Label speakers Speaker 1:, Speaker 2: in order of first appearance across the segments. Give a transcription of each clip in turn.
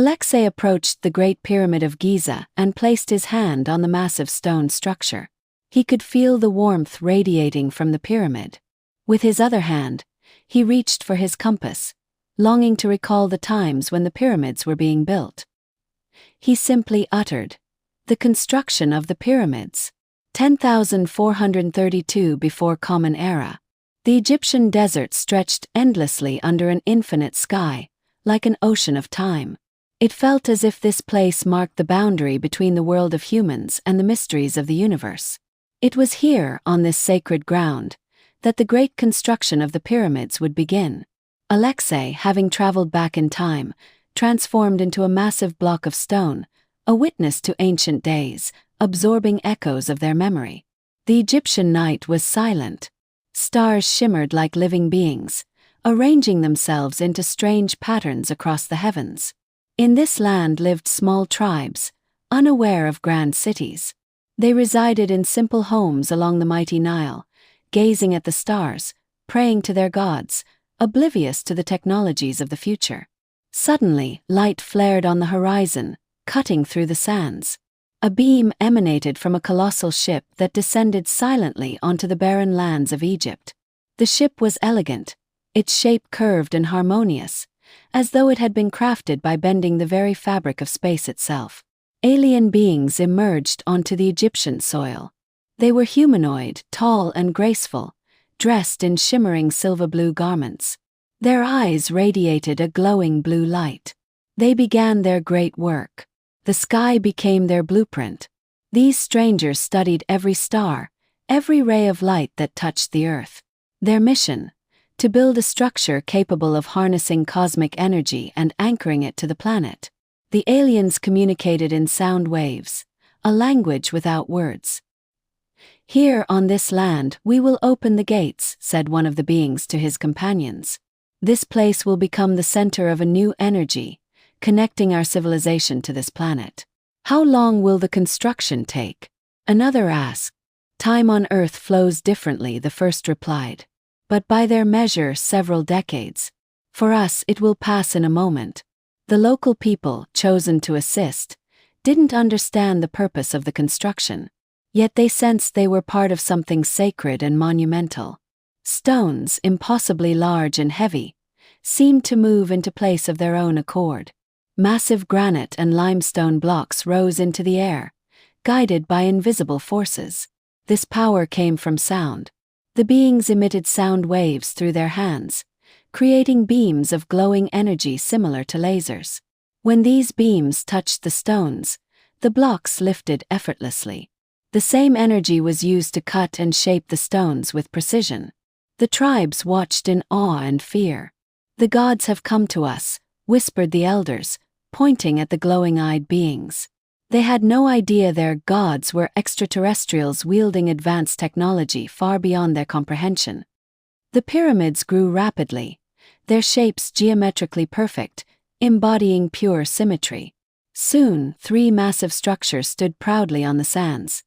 Speaker 1: Alexei approached the Great Pyramid of Giza and placed his hand on the massive stone structure. He could feel the warmth radiating from the pyramid. With his other hand, he reached for his compass, longing to recall the times when the pyramids were being built. He simply uttered, "The construction of the pyramids. 10,432 before Common Era." The Egyptian desert stretched endlessly under an infinite sky, like an ocean of time. It felt as if this place marked the boundary between the world of humans and the mysteries of the universe. It was here, on this sacred ground, that the great construction of the pyramids would begin. Alexei, having traveled back in time, transformed into a massive block of stone, a witness to ancient days, absorbing echoes of their memory. The Egyptian night was silent. Stars shimmered like living beings, arranging themselves into strange patterns across the heavens. In this land lived small tribes, unaware of grand cities. They resided in simple homes along the mighty Nile, gazing at the stars, praying to their gods, oblivious to the technologies of the future. Suddenly, light flared on the horizon, cutting through the sands. A beam emanated from a colossal ship that descended silently onto the barren lands of Egypt. The ship was elegant, its shape curved and harmonious, as though it had been crafted by bending the very fabric of space itself. Alien beings emerged onto the Egyptian soil. They were humanoid, tall and graceful, dressed in shimmering silver-blue garments. Their eyes radiated a glowing blue light. They began their great work. The sky became their blueprint. These strangers studied every star, every ray of light that touched the earth. Their mission: to build a structure capable of harnessing cosmic energy and anchoring it to the planet. The aliens communicated in sound waves, a language without words. "Here on this land we will open the gates," said one of the beings to his companions. "This place will become the center of a new energy, connecting our civilization to this planet." "How long will the construction take?" another asked. "Time on Earth flows differently," the first replied. "But by their measure, several decades. For us, it will pass in a moment." The local people, chosen to assist, didn't understand the purpose of the construction. Yet they sensed they were part of something sacred and monumental. Stones, impossibly large and heavy, seemed to move into place of their own accord. Massive granite and limestone blocks rose into the air, guided by invisible forces. This power came from sound. The beings emitted sound waves through their hands, creating beams of glowing energy similar to lasers. When these beams touched the stones, the blocks lifted effortlessly. The same energy was used to cut and shape the stones with precision. The tribes watched in awe and fear. "The gods have come to us," whispered the elders, pointing at the glowing-eyed beings. They had no idea their gods were extraterrestrials wielding advanced technology far beyond their comprehension. The pyramids grew rapidly, their shapes geometrically perfect, embodying pure symmetry. Soon, 3 massive structures stood proudly on the sands: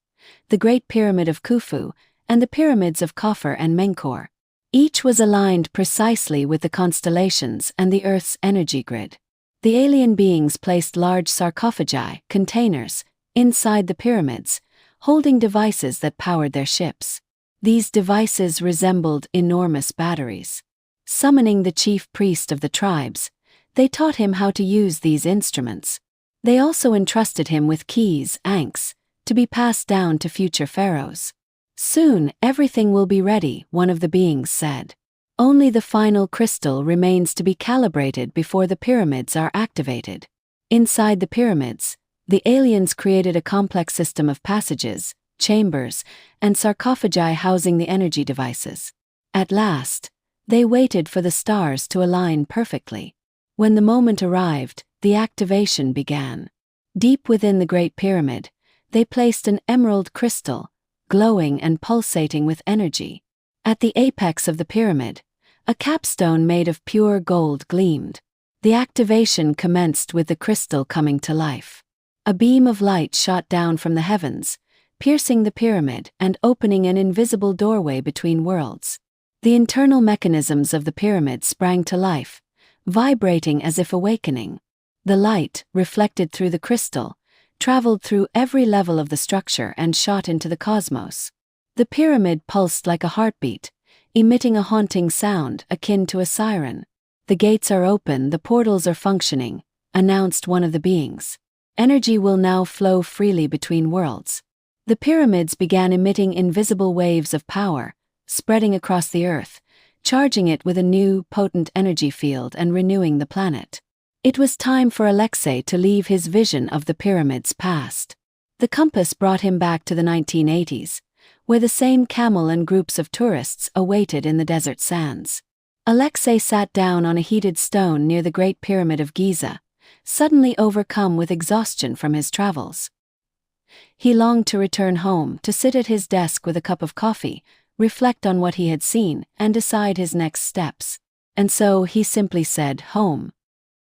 Speaker 1: the Great Pyramid of Khufu and the pyramids of Khafre and Menkaure. Each was aligned precisely with the constellations and the Earth's energy grid. The alien beings placed large sarcophagi, containers, inside the pyramids, holding devices that powered their ships. These devices resembled enormous batteries. Summoning the chief priest of the tribes, they taught him how to use these instruments. They also entrusted him with keys, ankhs, to be passed down to future pharaohs. "Soon, everything will be ready," one of the beings said. "Only the final crystal remains to be calibrated before the pyramids are activated." Inside the pyramids, the aliens created a complex system of passages, chambers, and sarcophagi housing the energy devices. At last, they waited for the stars to align perfectly. When the moment arrived, the activation began. Deep within the Great Pyramid, they placed an emerald crystal, glowing and pulsating with energy. At the apex of the pyramid, a capstone made of pure gold gleamed. The activation commenced with the crystal coming to life. A beam of light shot down from the heavens, piercing the pyramid and opening an invisible doorway between worlds. The internal mechanisms of the pyramid sprang to life, vibrating as if awakening. The light, reflected through the crystal, traveled through every level of the structure and shot into the cosmos. The pyramid pulsed like a heartbeat, emitting a haunting sound akin to a siren. "The gates are open, the portals are functioning," announced one of the beings. "Energy will now flow freely between worlds." The pyramids began emitting invisible waves of power, spreading across the earth, charging it with a new, potent energy field and renewing the planet. It was time for Alexei to leave his vision of the pyramids past. The compass brought him back to the 1980s, where the same camel and groups of tourists awaited in the desert sands. Alexei sat down on a heated stone near the Great Pyramid of Giza, suddenly overcome with exhaustion from his travels. He longed to return home, to sit at his desk with a cup of coffee, reflect on what he had seen, and decide his next steps. And so he simply said, "Home."